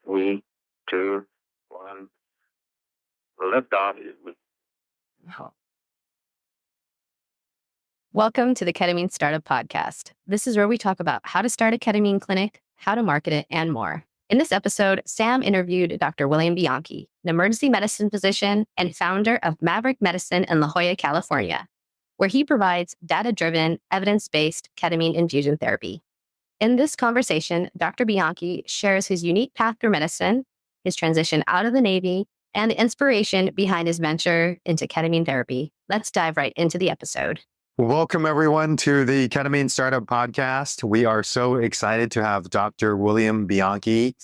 Three, two, one. Lift off. Welcome to the Ketamine Startup Podcast. This is where we talk about how to start a ketamine clinic, how to market it, and more. In this episode, Sam interviewed Dr. William Bianchi, an emergency medicine physician and founder of Maverick Medicine in La Jolla, California, where he provides data-driven, evidence-based ketamine infusion therapy. In this conversation, Dr. Bianchi shares his unique path through medicine, his transition out of the Navy, and the inspiration behind his venture into ketamine therapy. Let's dive right into the episode. Welcome, everyone, to the Ketamine Startup Podcast. We are so excited to have Dr. William Bianchi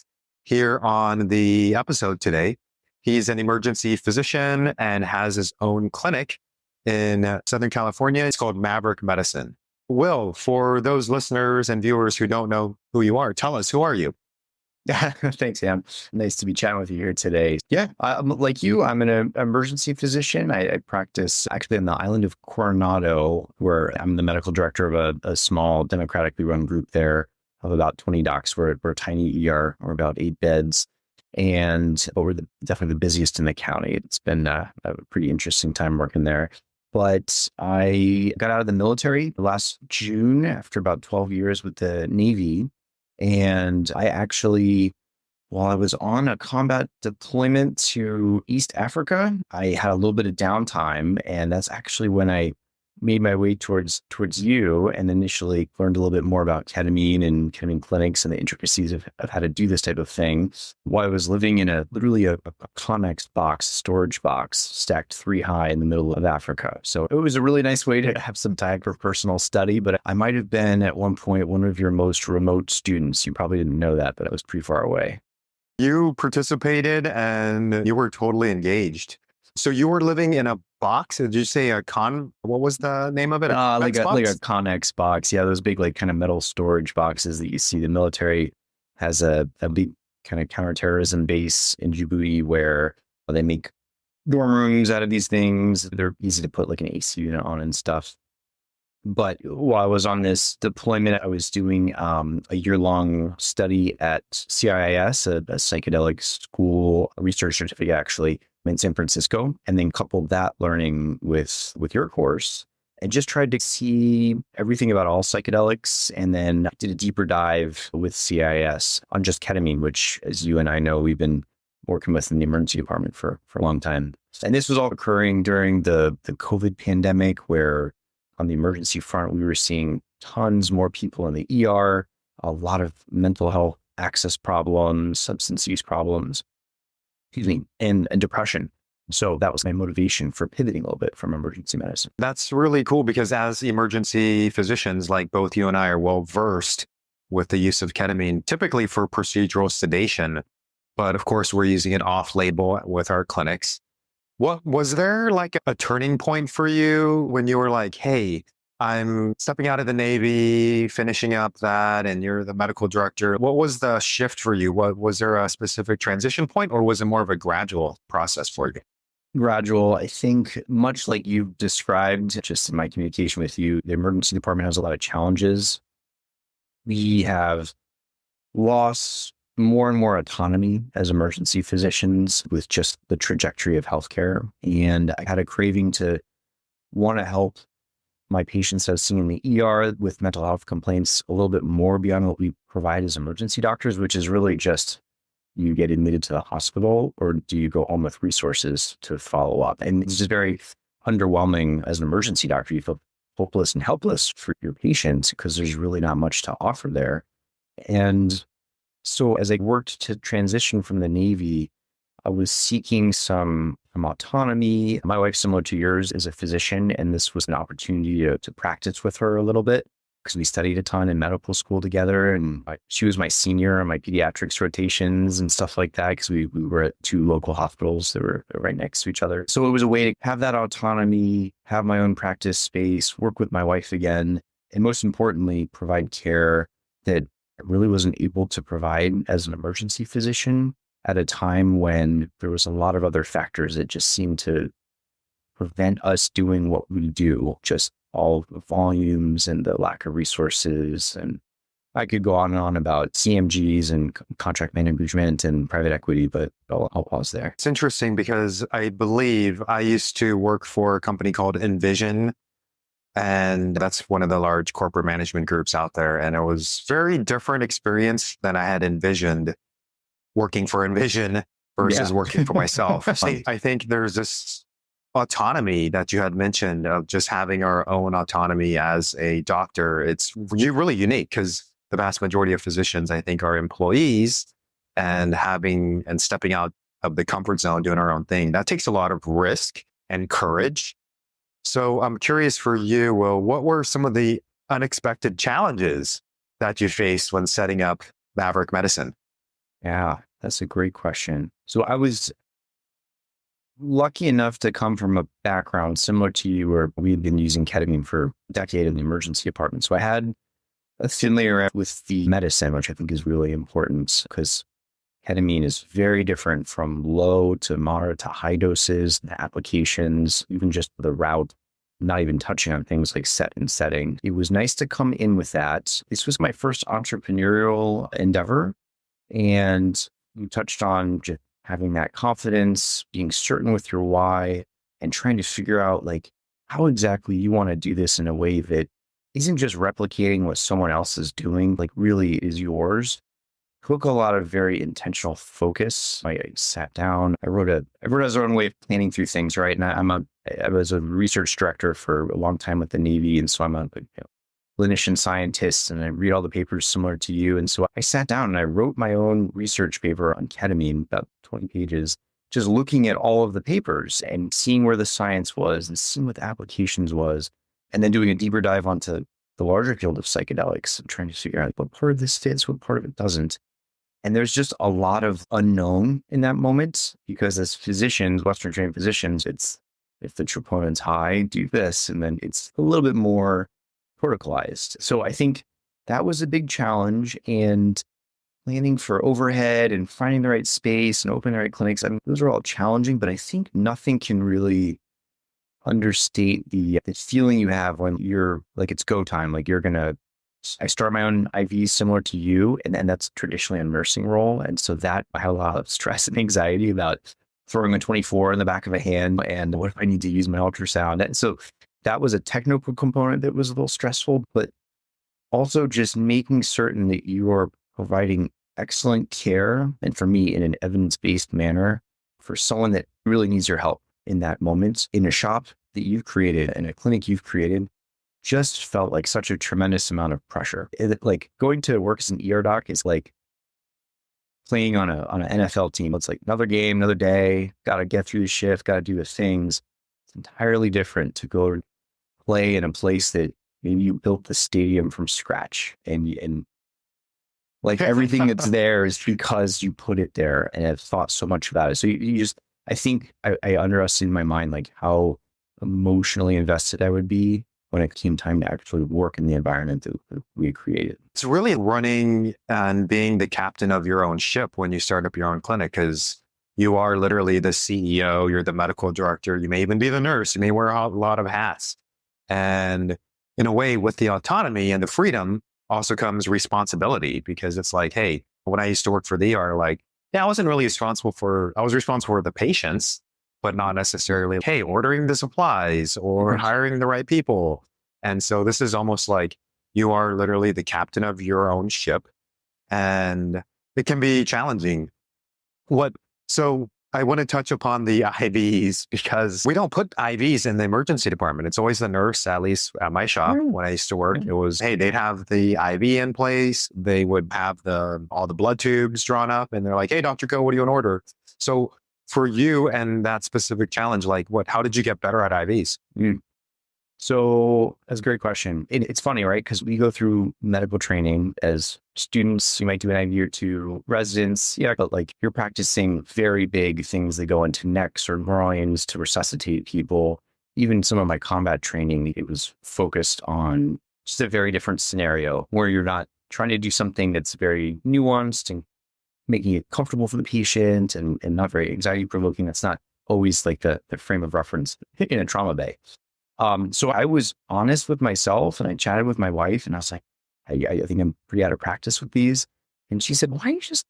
here on the episode today. He's an emergency physician and has his own clinic in Southern California. It's called Maverick Medicine. Will, for those listeners and viewers who don't know who you are, tell us, who are you? Thanks, Sam. Nice to be chatting with you here today. Yeah, like you, I'm an emergency physician. I practice actually on the island of Coronado, where I'm the medical director of a small democratically run group there of about 20 docs. We're a tiny ER. We're about 8 beds. But we're definitely the busiest in the county. It's been a pretty interesting time working there. But I got out of the military last June after about 12 years with the Navy. And I actually, while I was on a combat deployment to East Africa, I had a little bit of downtime. And that's actually when I made my way towards you and initially learned a little bit more about ketamine and ketamine clinics and the intricacies of how to do this type of thing while I was living in literally a Connex box, storage box, stacked 3 high in the middle of Africa. So it was a really nice way to have some time for personal study, but I might have been at one point one of your most remote students. You probably didn't know that, but I was pretty far away. You participated and you were totally engaged. So you were living in a box? Did you say what was the name of it? Like a Connex box. Yeah, those big like kind of metal storage boxes that you see. The military has a big kind of counterterrorism base in Djibouti where they make dorm rooms out of these things. They're easy to put like an AC unit on and stuff. But while I was on this deployment, I was doing a year-long study at CIIS, a psychedelic school, a research certificate actually, in San Francisco, and then coupled that learning with your course and just tried to see everything about all psychedelics. And then did a deeper dive with CIIS on just ketamine, which, as you and I know, we've been working with in the emergency department for a long time. And this was all occurring during the COVID pandemic, where on the emergency front, we were seeing tons more people in the ER, a lot of mental health access problems, substance use problems, and depression. So that was my motivation for pivoting a little bit from emergency medicine. That's really cool because as emergency physicians, like both you and I are well versed with the use of ketamine, typically for procedural sedation. But of course, we're using it off label with our clinics. What was there like a turning point for you when you were like, hey, I'm stepping out of the Navy, finishing up that, and you're the medical director. What was the shift for you? Was there a specific transition point, or was it more of a gradual process for you? Gradual. I think much like you've described just in my communication with you, the emergency department has a lot of challenges. We have lost more and more autonomy as emergency physicians with just the trajectory of healthcare. And I had a craving to want to help my patients I've seen in the ER with mental health complaints a little bit more beyond what we provide as emergency doctors, which is really just you get admitted to the hospital or do you go home with resources to follow up? And it's just very underwhelming as an emergency doctor. You feel hopeless and helpless for your patients because there's really not much to offer there. And so as I worked to transition from the Navy, I was seeking some autonomy. My wife, similar to yours, is a physician, and this was an opportunity to practice with her a little bit because we studied a ton in medical school together. And she was my senior on my pediatrics rotations and stuff like that because we were at 2 local hospitals that were right next to each other. So it was a way to have that autonomy, have my own practice space, work with my wife again, and most importantly, provide care that I really wasn't able to provide as an emergency physician at a time when there was a lot of other factors that just seemed to prevent us doing what we do, just all the volumes and the lack of resources and I could go on and on about CMGs and contract management and private equity, but I'll pause there. It's interesting because I believe I used to work for a company called Envision, and that's one of the large corporate management groups out there. And it was very different experience than I had envisioned working for Envision versus working for myself. I think there's this autonomy that you had mentioned of just having our own autonomy as a doctor. It's really unique because the vast majority of physicians, I think, are employees, and stepping out of the comfort zone, doing our own thing. That takes a lot of risk and courage. So I'm curious for you, Will, what were some of the unexpected challenges that you faced when setting up Maverick Medicine? Yeah, that's a great question. So I was lucky enough to come from a background similar to you, where we had been using ketamine for a decade in the emergency department. So I had a familiarity with the medicine, which I think is really important because ketamine is very different from low to moderate to high doses, the applications, even just the route, not even touching on things like set and setting. It was nice to come in with that. This was my first entrepreneurial endeavor. And you touched on just having that confidence, being certain with your why, and trying to figure out like how exactly you want to do this in a way that isn't just replicating what someone else is doing, like really is yours. Took a lot of very intentional focus. I sat down, everyone has their own way of planning through things, right? And I was a research director for a long time with the Navy. And so I'm a clinician scientist, and I read all the papers similar to you. And so I sat down and I wrote my own research paper on ketamine, about 20 pages, just looking at all of the papers and seeing where the science was and seeing what the applications was, and then doing a deeper dive onto the larger field of psychedelics and trying to figure out what part of this fits, what part of it doesn't. And there's just a lot of unknown in that moment, because as physicians, Western trained physicians, it's if the troponin's high, do this. And then it's a little bit more protocolized. So I think that was a big challenge, and planning for overhead and finding the right space and opening the right clinics. I mean, those are all challenging, but I think nothing can really understate the feeling you have when you're like, it's go time. Like I start my own IVs similar to you, and that's traditionally a nursing role. And so that I had a lot of stress and anxiety about throwing a 24 in the back of a hand. And what if I need to use my ultrasound? And so that was a technical component that was a little stressful, but also just making certain that you are providing excellent care. And for me, in an evidence-based manner for someone that really needs your help in that moment, in a shop that you've created, in a clinic you've created, just felt like such a tremendous amount of pressure. Like going to work as an ER doc is like playing on an NFL team. It's like another game, another day, got to get through the shift, got to do the things. It's entirely different to go play in a place that maybe you built the stadium from scratch, and like everything that's there is because you put it there and have thought so much about it. So you just, I think I underestimated in my mind, like how emotionally invested I would be when it came time to actually work in the environment that we had created. It's really running and being the captain of your own ship when you start up your own clinic, because you are literally the CEO, you're the medical director, you may even be the nurse, you may wear a lot of hats. And in a way, with the autonomy and the freedom also comes responsibility, because it's like, hey, when I used to work for the ER, like, yeah, I was responsible for the patients, but not necessarily, hey, ordering the supplies or hiring the right people. And so this is almost like you are literally the captain of your own ship, and it can be challenging. So I want to touch upon the IVs, because we don't put IVs in the emergency department. It's always the nurse, at least at my shop when I used to work. It was, hey, they'd have the IV in place. They would have all the blood tubes drawn up, and they're like, hey, Dr. Ko, what do you want to order? So for you and that specific challenge, like how did you get better at IVs? So that's a great question. It's funny, right? Because we go through medical training as students. You might do an IV or two, residents. Yeah, but like you're practicing very big things that go into necks or groins to resuscitate people. Even some of my combat training, it was focused on just a very different scenario where you're not trying to do something that's very nuanced and making it comfortable for the patient and not very anxiety provoking. That's not always like the frame of reference in a trauma bay. So I was honest with myself, and I chatted with my wife, and I was like, I think I'm pretty out of practice with these. And she said, why don't you just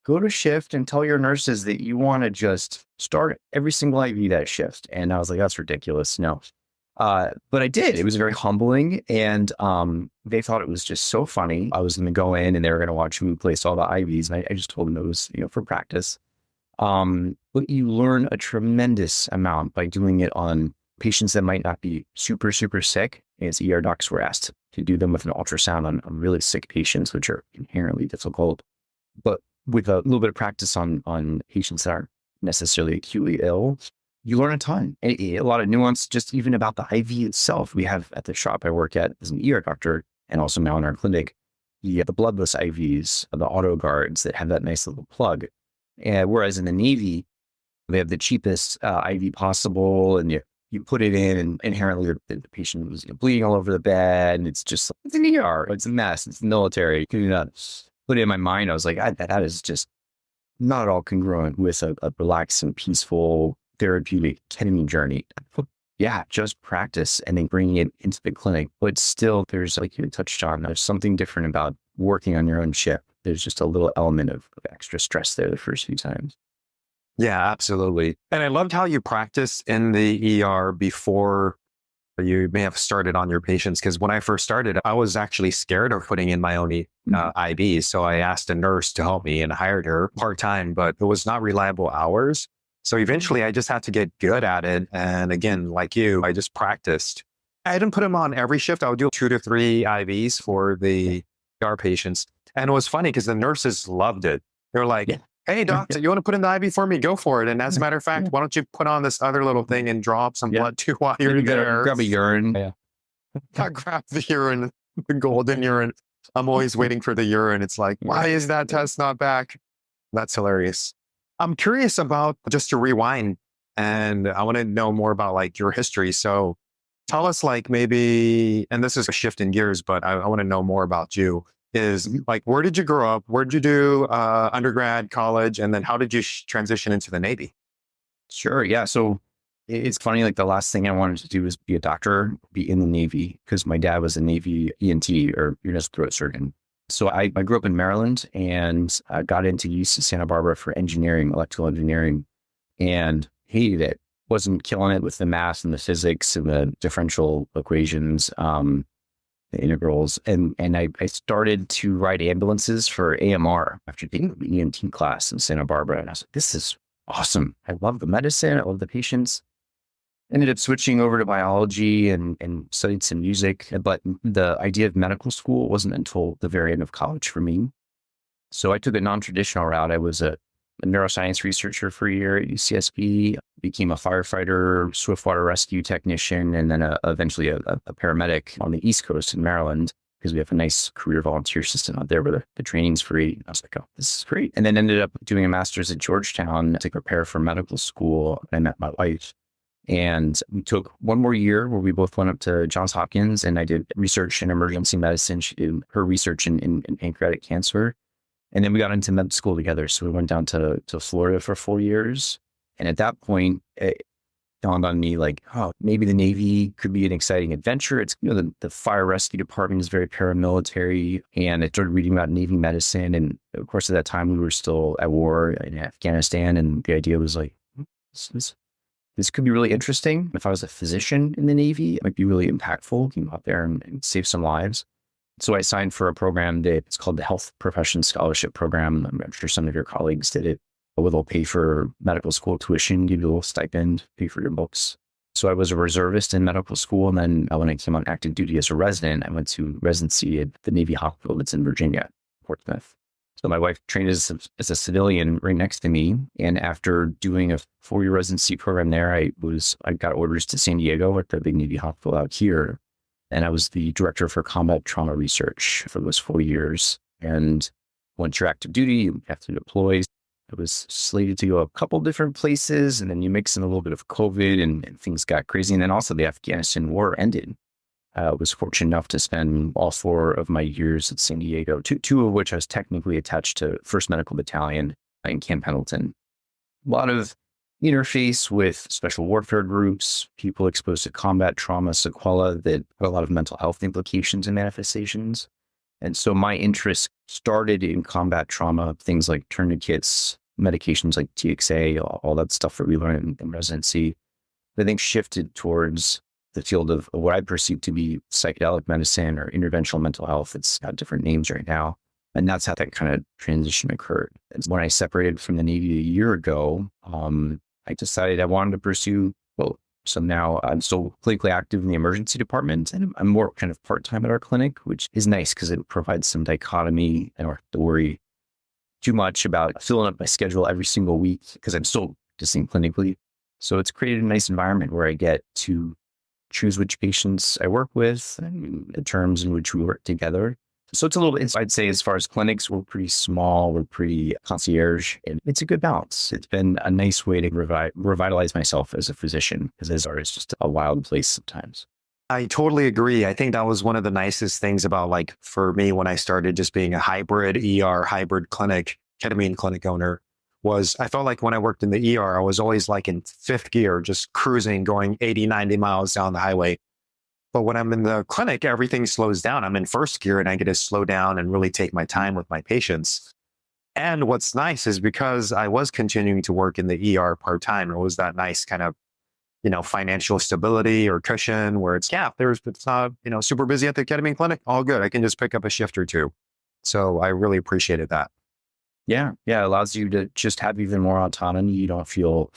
go to shift and tell your nurses that you want to just start every single IV that shift. And I was like, that's ridiculous. No. But I did. It was very humbling. And they thought it was just so funny. I was going to go in and they were going to watch me place all the IVs. And I just told them it was, for practice. But you learn a tremendous amount by doing it on patients that might not be super, super sick. As ER docs were asked to do them with an ultrasound on really sick patients, which are inherently difficult. But with a little bit of practice on patients that aren't necessarily acutely ill, you learn a ton. A lot of nuance just even about the IV itself. We have at the shop I work at as an ER doctor and also now in our clinic, the bloodless IVs, the auto guards that have that nice little plug. Whereas in the Navy, they have the cheapest IV possible, and you put it in, and inherently the patient was bleeding all over the bed, and it's just it's an ER, it's a mess, it's military. Put it in my mind, I was like, that is just not at all congruent with a relaxed and peaceful therapeutic ketamine journey. Yeah, just practice and then bringing it into the clinic. But still, there's, like you touched on, there's something different about working on your own ship. There's just a little element of extra stress there the first few times. Yeah, absolutely. And I loved how you practiced in the ER before you may have started on your patients. Because when I first started, I was actually scared of putting in my own IV. So I asked a nurse to help me and hired her part-time, but it was not reliable hours. So eventually I just had to get good at it. And again, like you, I just practiced. I didn't put them on every shift. I would do 2 to 3 IVs for the ER patients. And it was funny because the nurses loved it. They were like, hey, doctor, you want to put in the IV for me? Go for it. And as a matter of fact, why don't you put on this other little thing and drop some blood too while you're there? Grab a urine. Yeah. I grab the urine, the golden urine. I'm always waiting for the urine. It's like, why is that test not back? That's hilarious. I'm curious about, just to rewind, and I want to know more about like your history. So tell us like maybe, and this is a shift in gears, but I want to know more about you. Is like, where did you grow up? Where did you do undergrad, college? And then how did you transition into the Navy? Sure. Yeah. So it's funny, like the last thing I wanted to do was be a doctor, be in the Navy, because my dad was a Navy ENT or ear, nose, throat surgeon. So I grew up in Maryland and I got into UC Santa Barbara for engineering, electrical engineering, and hated it. Wasn't killing it with the math and the physics and the differential equations, the integrals. And I started to ride ambulances for AMR after taking the ENT class in Santa Barbara. And I was like, this is awesome. I love the medicine. I love the patients. Ended up switching over to biology and studied some music. But the idea of medical school wasn't until the very end of college for me. So I took a non-traditional route. I was a neuroscience researcher for a year at UCSB, became a firefighter, swiftwater rescue technician, and then eventually a paramedic on the East Coast in Maryland, because we have a nice career volunteer system out there where the training's free. I was like, oh, this is great. And then ended up doing a master's at Georgetown to prepare for medical school. I met my wife. And we took one more year where we both went up to Johns Hopkins, and I did research in emergency medicine. She did her research in pancreatic cancer. And then we got into med school together. So we went down to Florida for 4 years. And at that point, it dawned on me like, oh, maybe the Navy could be an exciting adventure. It's, the fire rescue department is very paramilitary. And I started reading about Navy medicine. And of course, at that time, we were still at war in Afghanistan. And the idea was like, this could be really interesting. If I was a physician in the Navy, it might be really impactful. You can go out there and save some lives. So I signed for a program that it's called the Health Profession Scholarship Program. I'm sure some of your colleagues did it. They'll pay for medical school tuition, give you a little stipend, pay for your books. So I was a reservist in medical school. And then when I came on active duty as a resident, I went to residency at the Navy hospital that's in Virginia, Portsmouth. So my wife trained as a civilian right next to me. And after doing a 4-year residency program there, I got orders to San Diego at the big Navy hospital out here. And I was the director for combat trauma research for those 4 years. And once you're active duty, you have to deploy. I was slated to go a couple different places, and then you mix in a little bit of COVID and things got crazy. And then also the Afghanistan war ended. I was fortunate enough to spend all 4 of my years at San Diego, two of which I was technically attached to 1st Medical Battalion in Camp Pendleton. A lot of interface with special warfare groups, people exposed to combat trauma, sequela that had a lot of mental health implications and manifestations. And so my interest started in combat trauma, things like tourniquets, medications like TXA, all that stuff that we learned in residency. I think shifted towards the field of what I perceive to be psychedelic medicine or interventional mental health. It's got different names right now. And that's how that kind of transition occurred. And when I separated from the Navy a year ago, I decided I wanted to pursue both. So now I'm still clinically active in the emergency department, and I'm more kind of part-time at our clinic, which is nice because it provides some dichotomy. I don't have to worry too much about filling up my schedule every single week because I'm still practicing clinically. So it's created a nice environment where I get to choose which patients I work with and the terms in which we work together. So it's a little bit, I'd say, as far as clinics, we're pretty small, we're pretty concierge, and it's a good balance. It's been a nice way to revitalize myself as a physician, because as is just a wild place sometimes. I totally agree. I think that was one of the nicest things about, like, for me, when I started just being a hybrid hybrid clinic, ketamine clinic owner, was I felt like when I worked in the ER, I was always like in fifth gear, just cruising, going 80, 90 miles down the highway. But when I'm in the clinic, everything slows down. I'm in first gear and I get to slow down and really take my time with my patients. And what's nice is because I was continuing to work in the ER part-time, it was that nice kind of, financial stability or cushion where it's not, super busy at the ketamine clinic. All good. I can just pick up a shift or two. So I really appreciated that. Yeah. It allows you to just have even more autonomy. You don't feel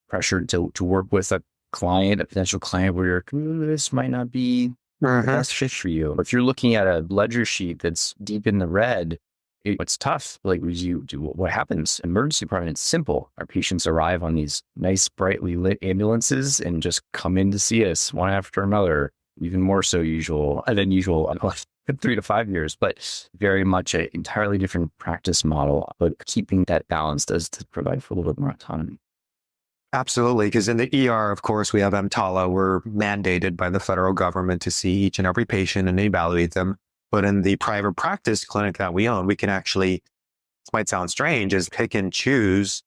pressured to work with a potential client where this might not be the best fit for you. If you're looking at a ledger sheet that's deep in the red, it's tough. Like, what happens? Emergency department, it's simple. Our patients arrive on these nice, brightly lit ambulances and just come in to see us one after another, even more so than usual. 3 to 5 years, but very much an entirely different practice model. But keeping that balance does to provide for a little bit more autonomy. Absolutely. Because in the ER, of course, we have EMTALA. We're mandated by the federal government to see each and every patient and evaluate them. But in the private practice clinic that we own, we can actually, this might sound strange, is pick and choose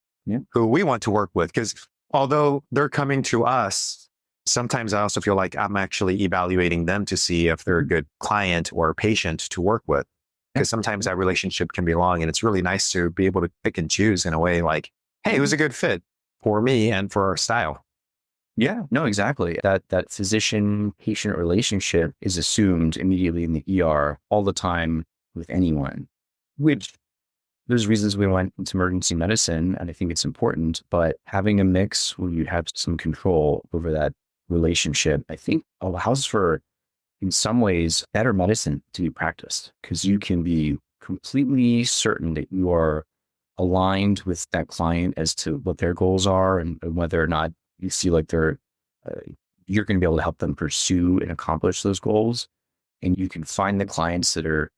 who we want to work with. Because although they're coming to us, sometimes I also feel like I'm actually evaluating them to see if they're a good client or patient to work with. Because sometimes that relationship can be long, and it's really nice to be able to pick and choose in a way like, hey, who's a good fit for me and for our style. Yeah, no, exactly. That physician-patient relationship is assumed immediately in the ER all the time with anyone, which there's reasons we went into emergency medicine, and I think it's important, but having a mix where you have some control over that relationship, I think allows for, in some ways, better medicine to be practiced, because you can be completely certain that you are aligned with that client as to what their goals are and whether or not you feel like you're going to be able to help them pursue and accomplish those goals. And you can find the clients that are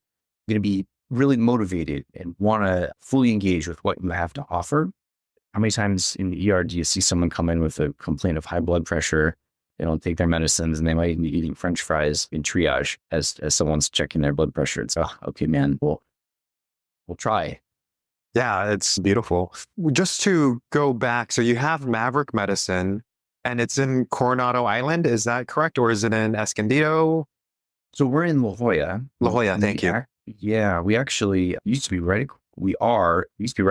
going to be really motivated and want to fully engage with what you have to offer. How many times in the ER do you see someone come in with a complaint of high blood pressure? They don't take their medicines and they might be eating French fries in triage as someone's checking their blood pressure. It's, okay, man, we'll try. Yeah, it's beautiful. Just to go back, so you have Maverick Medicine and it's in Coronado Island. Is that correct? Or is it in Escondido? So we're in La Jolla. La Jolla, thank you. Yeah, we actually used to be right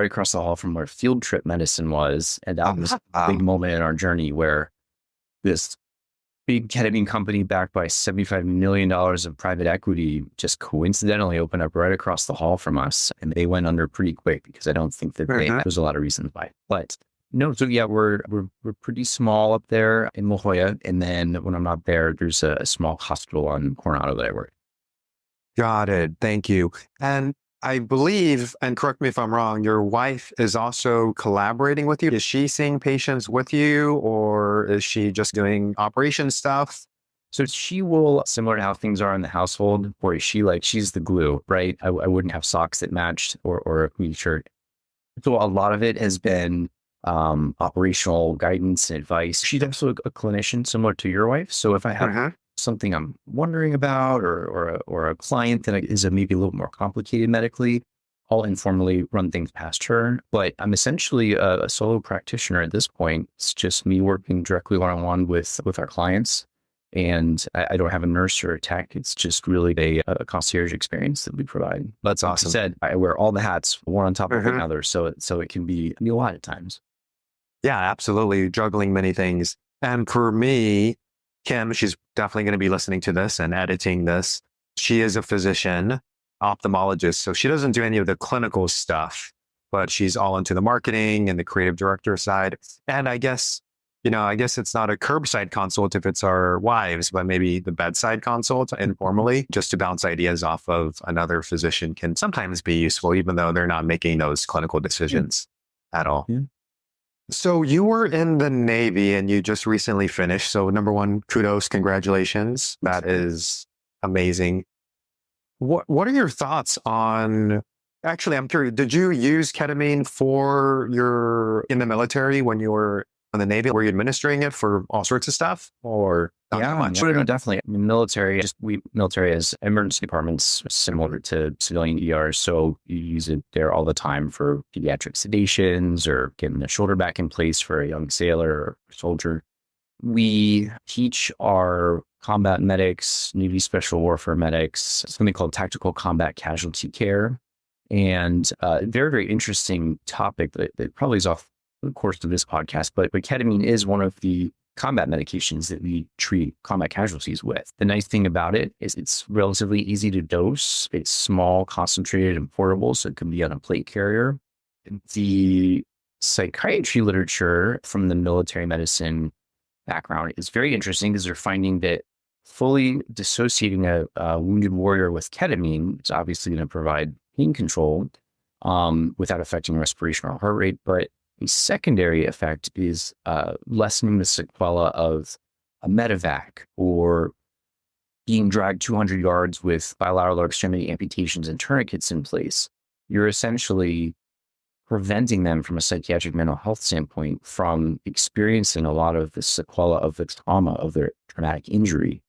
across the hall from where Field Trip Medicine was. And that was a big moment in our journey where this big ketamine company backed by $75 million of private equity just coincidentally opened up right across the hall from us. And they went under pretty quick because I don't think that there's a lot of reasons why. But no, so yeah, we're pretty small up there in La Jolla. And then when I'm not there, there's a small hospital on Coronado that I work. Got it. Thank you. And I believe, and correct me if I'm wrong, your wife is also collaborating with you. Is she seeing patients with you, or is she just doing operation stuff? So she will, similar to how things are in the household, where she's the glue, right? I wouldn't have socks that matched or a clean shirt. So a lot of it has been operational guidance and advice. She's also a clinician similar to your wife. So if I have something I'm wondering about or a client that is maybe a little more complicated medically, I'll informally run things past her. But I'm essentially a solo practitioner at this point. It's just me working directly one-on-one with our clients. And I don't have a nurse or a tech. It's just really a concierge experience that we provide. That's Like awesome. you said, I wear all the hats, one on top of Mhm. another. So it can be a lot at times. Yeah, absolutely. Juggling many things. And for me, Kim, she's definitely going to be listening to this and editing this. She is a physician, ophthalmologist. So she doesn't do any of the clinical stuff, but she's all into the marketing and the creative director side. And I guess it's not a curbside consult if it's our wives, but maybe the bedside consult informally, just to bounce ideas off of another physician can sometimes be useful, even though they're not making those clinical decisions at all. Yeah. So you were in the Navy and you just recently finished. So number one, kudos, congratulations. That is amazing. What are your thoughts on, actually, I'm curious, did you use ketamine in the military when you were in the Navy? Were you administering it for all sorts of stuff or not Yeah, much? no, definitely. I mean, military has emergency departments similar to civilian ERs. So you use it there all the time for pediatric sedations or getting the shoulder back in place for a young sailor or soldier. We teach our combat medics, Navy Special Warfare medics, something called tactical combat casualty care. And very, very interesting topic that probably is off the course of this podcast, but ketamine is one of the combat medications that we treat combat casualties with. The nice thing about it is it's relatively easy to dose. It's small, concentrated, and portable, so it can be on a plate carrier. The psychiatry literature from the military medicine background is very interesting because they're finding that fully dissociating a wounded warrior with ketamine is obviously going to provide pain control without affecting respiration or heart rate. But a secondary effect is lessening the sequela of a medevac or being dragged 200 yards with bilateral extremity amputations and tourniquets in place. You're essentially preventing them from a psychiatric mental health standpoint from experiencing a lot of the sequela of the trauma of their traumatic injury.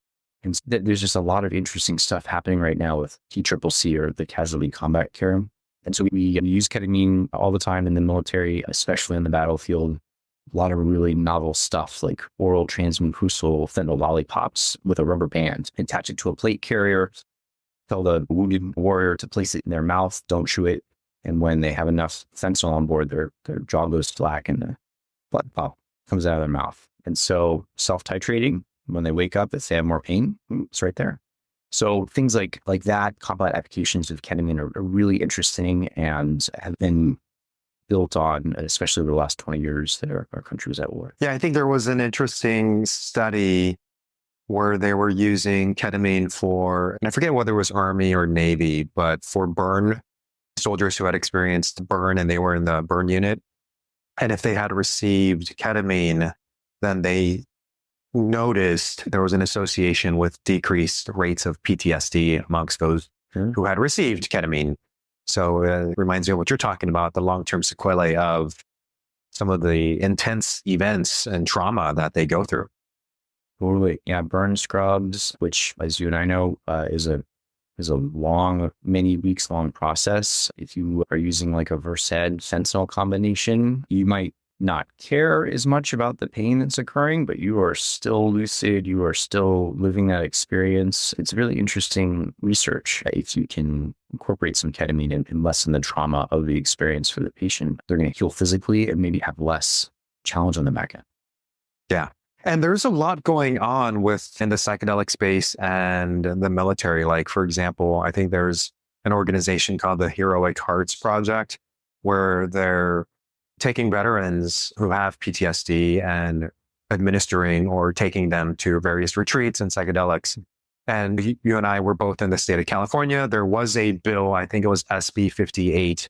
And there's just a lot of interesting stuff happening right now with TCCC or the casualty combat care. And so we use ketamine all the time in the military, especially on the battlefield. A lot of really novel stuff like oral transmucosal fentanyl lollipops with a rubber band. Attach it to a plate carrier, tell the wounded warrior to place it in their mouth, don't chew it. And when they have enough fentanyl on board, their jaw goes slack and the blood pop comes out of their mouth. And so self-titrating, when they wake up, if they have more pain, it's right there. So things like that, combat applications of ketamine are really interesting and have been built on, especially over the last 20 years that our country was at war. Yeah, I think there was an interesting study where they were using ketamine for, and I forget whether it was Army or Navy, but for burn soldiers who had experienced burn and they were in the burn unit. And if they had received ketamine, then they noticed there was an association with decreased rates of PTSD amongst those who had received ketamine. So it reminds me of what you're talking about, the long-term sequelae of some of the intense events and trauma that they go through. Totally. Yeah. Burn scrubs, which as you and I know, is a long, many weeks long process. If you are using like a Versed fentanyl combination, you might not care as much about the pain that's occurring, but you are still lucid. You are still living that experience. It's really interesting research. If you can incorporate some ketamine and lessen the trauma of the experience for the patient, they're going to heal physically and maybe have less challenge on the back end. Yeah. And there's a lot going on in the psychedelic space and the military. Like, for example, I think there's an organization called the Heroic Hearts Project, where they're taking veterans who have PTSD and administering or taking them to various retreats and psychedelics. And you and I were both in the state of California. There was a bill, I think it was SB 58,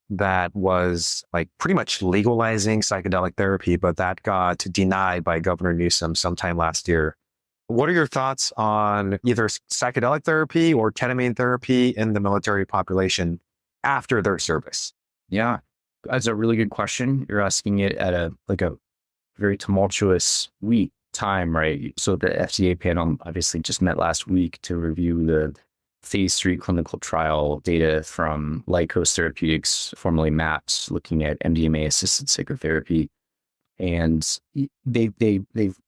that was like pretty much legalizing psychedelic therapy, but that got denied by Governor Newsom sometime last year. What are your thoughts on either psychedelic therapy or ketamine therapy in the military population after their service? Yeah, that's a really good question. You're asking it at a very tumultuous week time, right? So the FDA panel obviously just met last week to review the phase 3 clinical trial data from Lykos Therapeutics, formerly MAPS, looking at MDMA-assisted psychotherapy. And they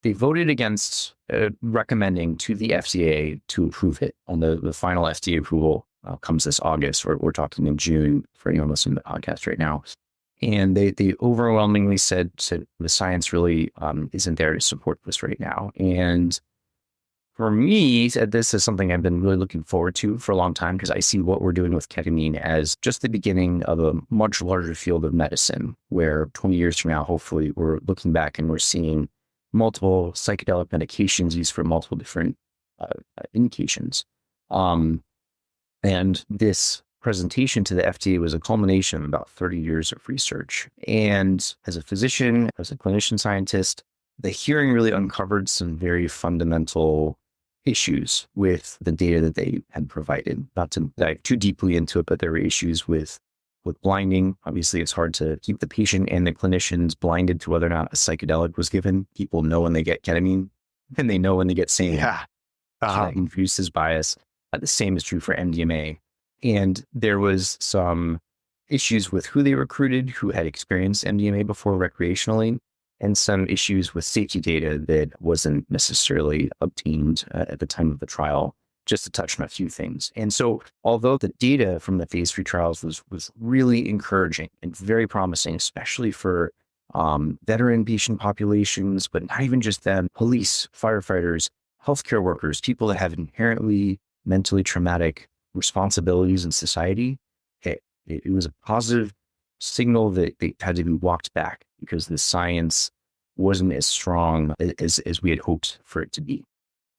voted against recommending to the FDA to approve it. On the final FDA approval comes this August, or we're talking in June for anyone listening to the podcast right now. And they overwhelmingly said the science really isn't there to support this right now. And for me, this is something I've been really looking forward to for a long time, because I see what we're doing with ketamine as just the beginning of a much larger field of medicine, where 20 years from now, hopefully, we're looking back and we're seeing multiple psychedelic medications used for multiple different indications. And this presentation to the FDA was a culmination of about 30 years of research. And as a physician, as a clinician scientist, the hearing really uncovered some very fundamental issues with the data that they had provided. Not to dive too deeply into it, but there were issues with blinding. Obviously, it's hard to keep the patient and the clinicians blinded to whether or not a psychedelic was given. People know when they get ketamine, and they know when they get sane. Yeah. That infuses bias. The same is true for MDMA. And there was some issues with who they recruited, who had experienced MDMA before recreationally, and some issues with safety data that wasn't necessarily obtained at the time of the trial, just to touch on a few things. And so, although the data from the phase 3 trials was really encouraging and very promising, especially for veteran patient populations, but not even just them, police, firefighters, healthcare workers, people that have inherently mentally traumatic responsibilities in society, it was a positive signal that they had to be walked back because the science wasn't as strong as we had hoped for it to be.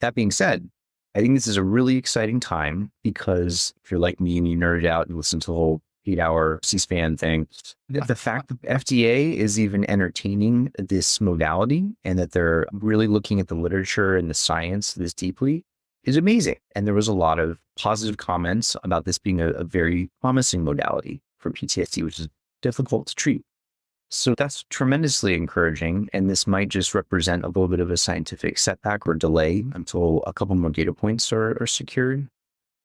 That being said, I think this is a really exciting time, because if you're like me and you nerd out and listen to the whole 8-hour C-SPAN thing, the fact that FDA is even entertaining this modality and that they're really looking at the literature and the science this deeply is amazing. And there was a lot of positive comments about this being a very promising modality for PTSD, which is difficult to treat. So that's tremendously encouraging. And this might just represent a little bit of a scientific setback or delay until a couple more data points are secured.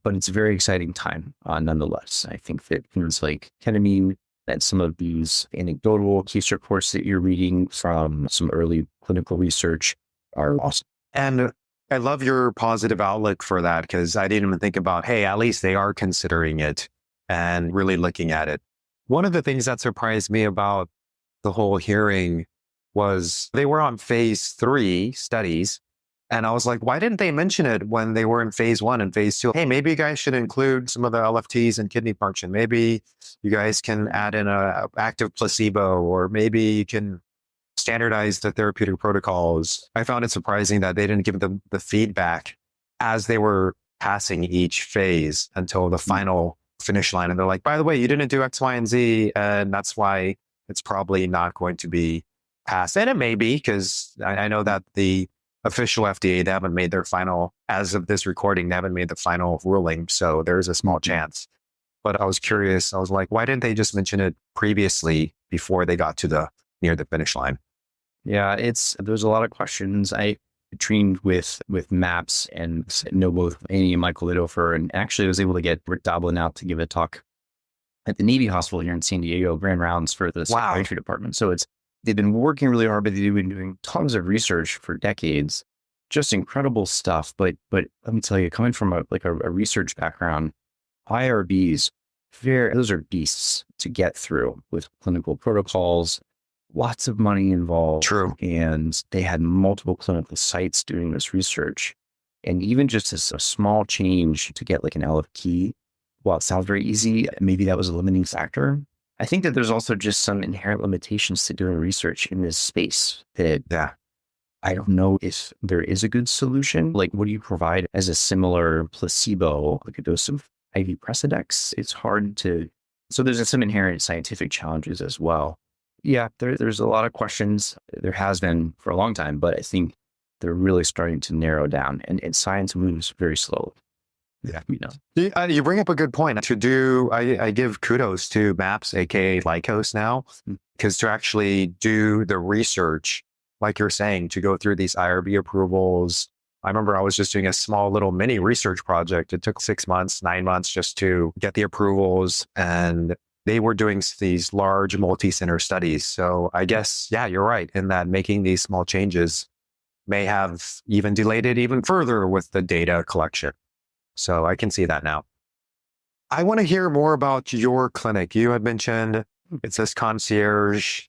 But it's a very exciting time nonetheless. I think that things like ketamine and some of these anecdotal case reports that you're reading from some early clinical research are awesome. And I love your positive outlook for that, because I didn't even think about, hey, at least they are considering it and really looking at it. One of the things that surprised me about the whole hearing was they were on phase 3 studies. And I was like, why didn't they mention it when they were in phase 1 and phase 2? Hey, maybe you guys should include some of the LFTs and kidney function. Maybe you guys can add in a active placebo, or maybe you can standardize the therapeutic protocols. I found it surprising that they didn't give them the feedback as they were passing each phase until the final finish line. And they're like, by the way, you didn't do X, Y, and Z, and that's why it's probably not going to be passed. And it may be, because I know that the official FDA, they haven't made their final, as of this recording, they haven't made the final ruling. So there's a small chance. But I was curious. I was like, why didn't they just mention it previously before they got to near the finish line? Yeah, there's a lot of questions. I trained with MAPS and know both Annie and Michael Lidofer, and actually I was able to get Rick Doblin out to give a talk at the Navy Hospital here in San Diego, ran rounds for the psychiatry department. So they've been working really hard, but they've been doing tons of research for decades, just incredible stuff. But let me tell you, coming from a research background, IRBs, those are beasts to get through with clinical protocols, lots of money involved. True. And they had multiple clinical sites doing this research. And even just a small change to get like an LFT, while it sounds very easy, maybe that was a limiting factor. I think that there's also just some inherent limitations to doing research in this space that I don't know if there is a good solution. Like, what do you provide as a similar placebo, like a dose of IV Precedex? It's hard to, so there's some inherent scientific challenges as well. Yeah, there's a lot of questions. There has been for a long time, but I think they're really starting to narrow down, and science moves very slowly. Yeah, you bring up a good point. I give kudos to MAPS, aka Lycos now, because to actually do the research, like you're saying, to go through these IRB approvals. I remember I was just doing a small little mini research project. It took 6 months, 9 months just to get the approvals and they were doing these large multi-center studies. So I guess, yeah, you're right in that making these small changes may have even delayed it even further with the data collection. So I can see that now. I want to hear more about your clinic. You had mentioned it says concierge,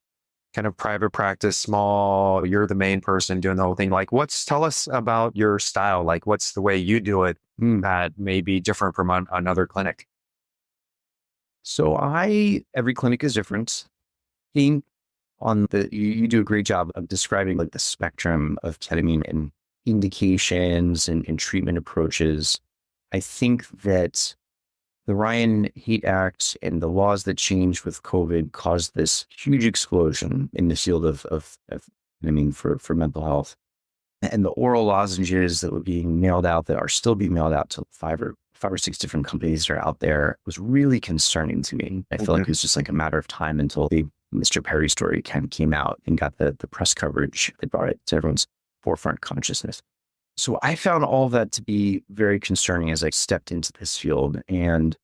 kind of private practice, small. You're the main person doing the whole thing. Like, tell us about your style. Like, what's the way you do it that may be different from another clinic? So every clinic is different. Being on you do a great job of describing like the spectrum of ketamine and indications and treatment approaches. I think that the Ryan Hate Act and the laws that changed with COVID caused this huge explosion in the field of ketamine for mental health. And the oral lozenges that were being mailed out, that are still being mailed out to five or six different companies that are out there, was really concerning to me. I feel like it was just like a matter of time until the Mr. Perry story kind of came out and got the press coverage that brought it to everyone's forefront consciousness. So I found all that to be very concerning as I stepped into this field. And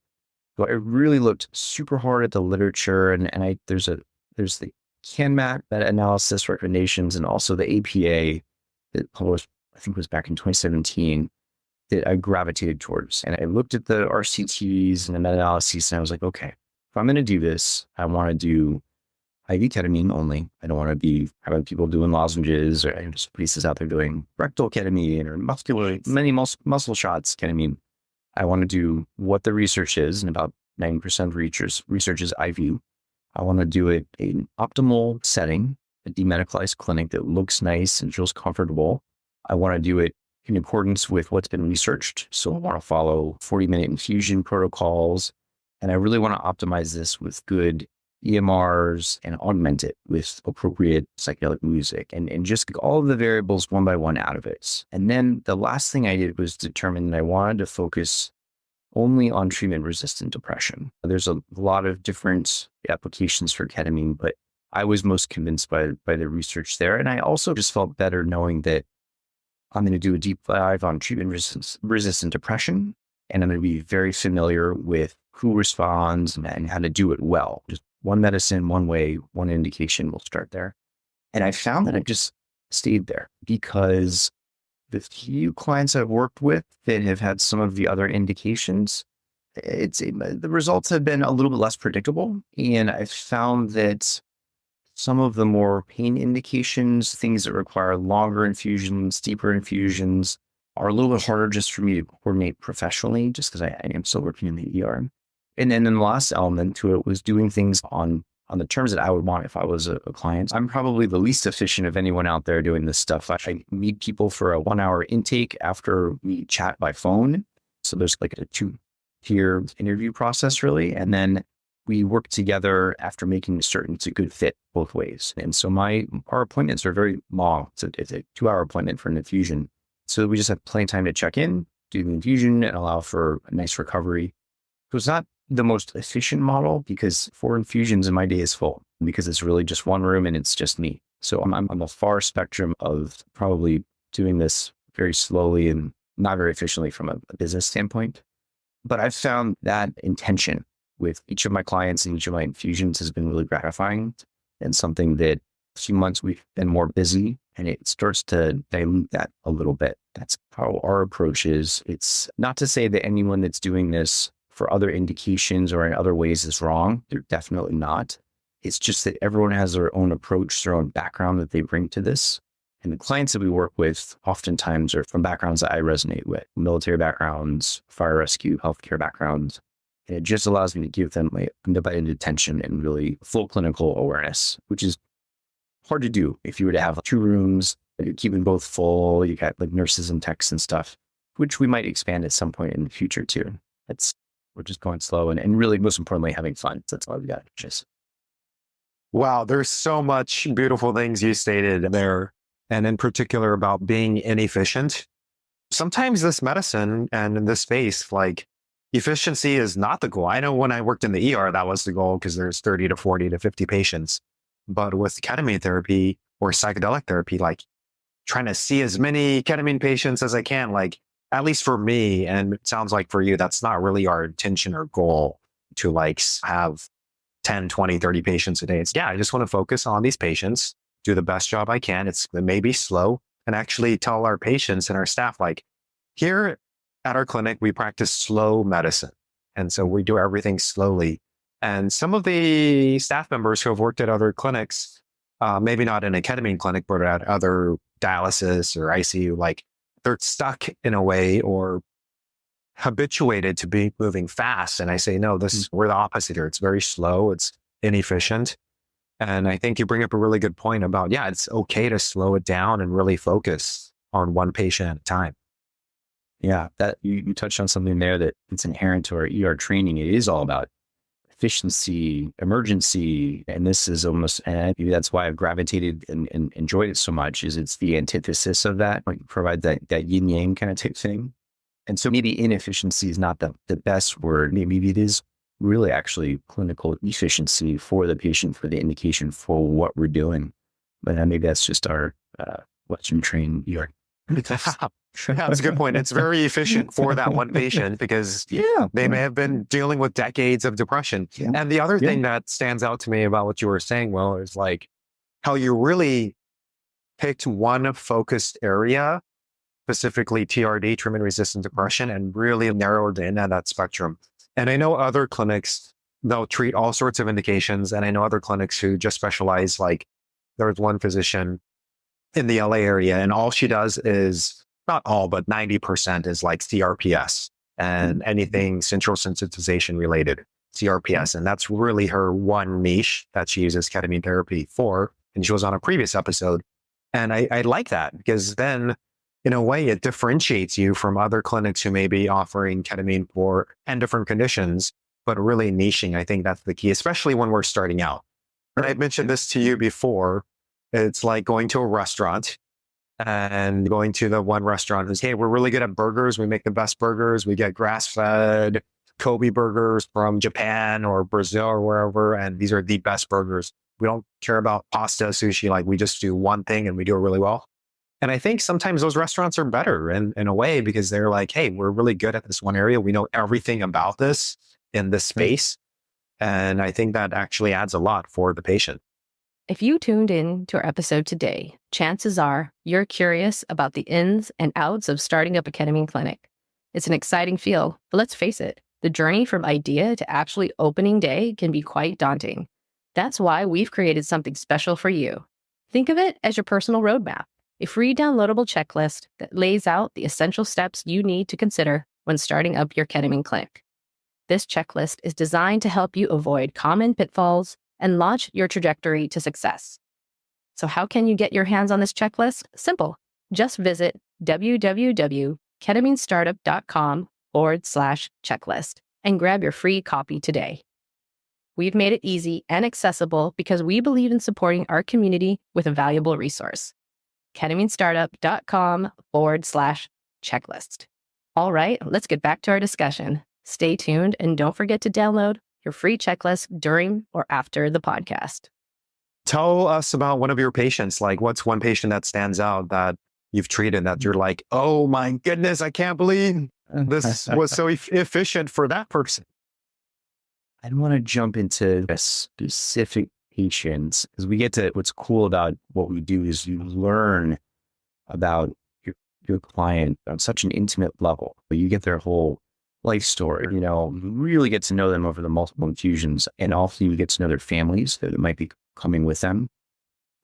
so I really looked super hard at the literature, and there's the CANMAT meta-analysis recommendations, and also the APA that published, I think it was back in 2017, that I gravitated towards. And I looked at the RCTs and the meta-analyses, and I was like, okay, if I'm going to do this, I want to do IV ketamine only. I don't want to be having people doing lozenges, or just places out there doing rectal ketamine or muscle shots ketamine. I want to do what the research is, and about 90% of research is IV. I want to do it in optimal setting, a demedicalized clinic that looks nice and feels comfortable. I want to do it in accordance with what's been researched. So I want to follow 40-minute infusion protocols. And I really want to optimize this with good EMRs and augment it with appropriate psychedelic music and just all of the variables one by one out of it. And then the last thing I did was determine that I wanted to focus only on treatment-resistant depression. There's a lot of different applications for ketamine, but I was most convinced by the research there. And I also just felt better knowing that I'm going to do a deep dive on treatment-resistant depression, and I'm going to be very familiar with who responds and how to do it well. Just one medicine, one way, one indication, we'll start there. And I found that I just stayed there because the few clients I've worked with that have had some of the other indications, the results have been a little bit less predictable. And I found that some of the more pain indications, things that require longer infusions, deeper infusions, are a little bit harder just for me to coordinate professionally, just because I am still working in the ER. And then the last element to it was doing things on the terms that I would want if I was a client. I'm probably the least efficient of anyone out there doing this stuff. I meet people for a 1-hour intake after we chat by phone. So there's like a 2-tier interview process, really. And then we work together after making certain it's a good fit both ways. And so our appointments are very long. So it's a 2-hour appointment for an infusion. So we just have plenty of time to check in, do the infusion, and allow for a nice recovery. So it's not the most efficient model because 4 infusions in my day is full because it's really just one room and it's just me. So I'm on the far spectrum of probably doing this very slowly and not very efficiently from a business standpoint. But I've found that intention with each of my clients and each of my infusions has been really gratifying, and something that a few months we've been more busy and it starts to dilute that a little bit. That's how our approach is. It's not to say that anyone that's doing this for other indications or in other ways is wrong. They're definitely not. It's just that everyone has their own approach, their own background that they bring to this. And the clients that we work with oftentimes are from backgrounds that I resonate with, military backgrounds, fire rescue, healthcare backgrounds. And it just allows me to give them my undivided attention and really full clinical awareness, which is hard to do if you were to have 2 rooms, you're keeping both full, you got like nurses and techs and stuff, which we might expand at some point in the future too. We're just going slow and really, most importantly, having fun. That's all we got. Wow, there's so much beautiful things you stated there, and in particular about being inefficient. Sometimes this medicine and in this space, like efficiency is not the goal. I know when I worked in the ER, that was the goal because there's 30 to 40 to 50 patients. But with ketamine therapy or psychedelic therapy, like trying to see as many ketamine patients as I can, like at least for me, and it sounds like for you, that's not really our intention or goal to like have 10, 20, 30 patients a day. It's, yeah, I just want to focus on these patients, do the best job I can. It may be slow, and actually tell our patients and our staff, like, here at our clinic, we practice slow medicine. And so we do everything slowly. And some of the staff members who have worked at other clinics, maybe not in a ketamine clinic, but at other dialysis or ICU, like they're stuck in a way or habituated to be moving fast. And I say, no, we're the opposite here. It's very slow. It's inefficient. And I think you bring up a really good point about, yeah, it's okay to slow it down and really focus on one patient at a time. Yeah, that you touched on something there that it's inherent to our ER training. It is all about efficiency, emergency, and this is almost, and maybe that's why I've gravitated and enjoyed it so much, is it's the antithesis of that, like provide that yin yang kind of type thing. And so maybe inefficiency is not the best word. Maybe it is really actually clinical efficiency for the patient, for the indication for what we're doing. But maybe that's just our Western trained ER. That's a good point. It's very efficient for that one patient because they may have been dealing with decades of depression. Yeah. And the other thing that stands out to me about what you were saying, Will, is like how you really picked one focused area, specifically TRD, treatment-resistant depression, and really narrowed in on that spectrum. And I know other clinics, they'll treat all sorts of indications. And I know other clinics who just specialize, like there's one physician in the LA area, and all she does is, not all, but 90% is like CRPS and anything central sensitization related, CRPS. And that's really her one niche that she uses ketamine therapy for. And she was on a previous episode. And I like that because then, in a way, it differentiates you from other clinics who may be offering ketamine for 10 different conditions, but really niching. I think that's the key, especially when we're starting out. And I mentioned this to you before. It's like going to a restaurant and going to the one restaurant who's, hey, we're really good at burgers. We make the best burgers. We get grass-fed Kobe burgers from Japan or Brazil or wherever. And these are the best burgers. We don't care about pasta, sushi. Like, we just do one thing and we do it really well. And I think sometimes those restaurants are better in a way because they're like, hey, we're really good at this one area. We know everything about this in this space. And I think that actually adds a lot for the patient. If you tuned in to our episode today, chances are you're curious about the ins and outs of starting up a ketamine clinic. It's an exciting field, but let's face it, the journey from idea to actually opening day can be quite daunting. That's why we've created something special for you. Think of it as your personal roadmap, a free downloadable checklist that lays out the essential steps you need to consider when starting up your ketamine clinic. This checklist is designed to help you avoid common pitfalls and launch your trajectory to success. So how can you get your hands on this checklist? Simple. Just visit www.ketaminestartup.com/checklist and grab your free copy today. We've made it easy and accessible because we believe in supporting our community with a valuable resource. ketaminestartup.com/checklist. All right, let's get back to our discussion. Stay tuned and don't forget to download your free checklist during or after the podcast. Tell us about one of your patients. Like, what's one patient that stands out that you've treated that you're like, oh my goodness, I can't believe this was so efficient for that person? I don't want to jump into a specific patient because we get to, what's cool about what we do is you learn about your client on such an intimate level. You get their whole life story, you really get to know them over the multiple infusions, and also you get to know their families that might be coming with them.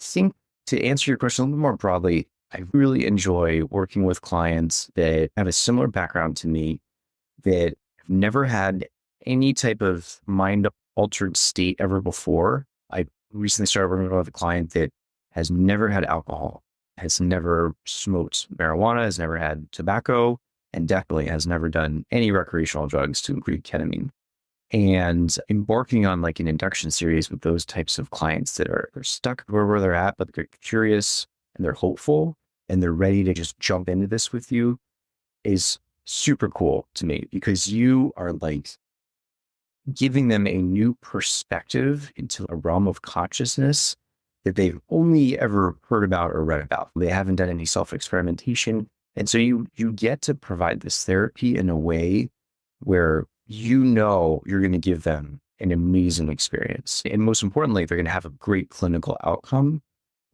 I think, to answer your question a little more broadly, I really enjoy working with clients that have a similar background to me, that have never had any type of mind altered state ever before. I recently started working with a client that has never had alcohol, has never smoked marijuana, has never had tobacco, and definitely has never done any recreational drugs to include ketamine. And I'm working on like an induction series with those types of clients that are stuck where they're at, but they're curious and they're hopeful and they're ready to just jump into this with you, is super cool to me because you are like giving them a new perspective into a realm of consciousness that they've only ever heard about or read about. They haven't done any self-experimentation. And so you get to provide this therapy in a way where you're going to give them an amazing experience. And most importantly, they're going to have a great clinical outcome.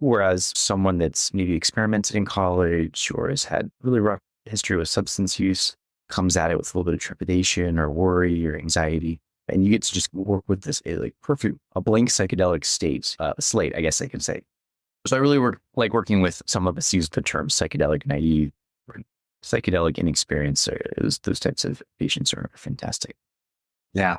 Whereas someone that's maybe experimented in college or has had really rough history with substance use comes at it with a little bit of trepidation or worry or anxiety. And you get to just work with this a blank psychedelic slate, I guess I could say. So I really like working with, some of us use the term psychedelic naive, or psychedelic inexperienced. Those types of patients are fantastic. Yeah.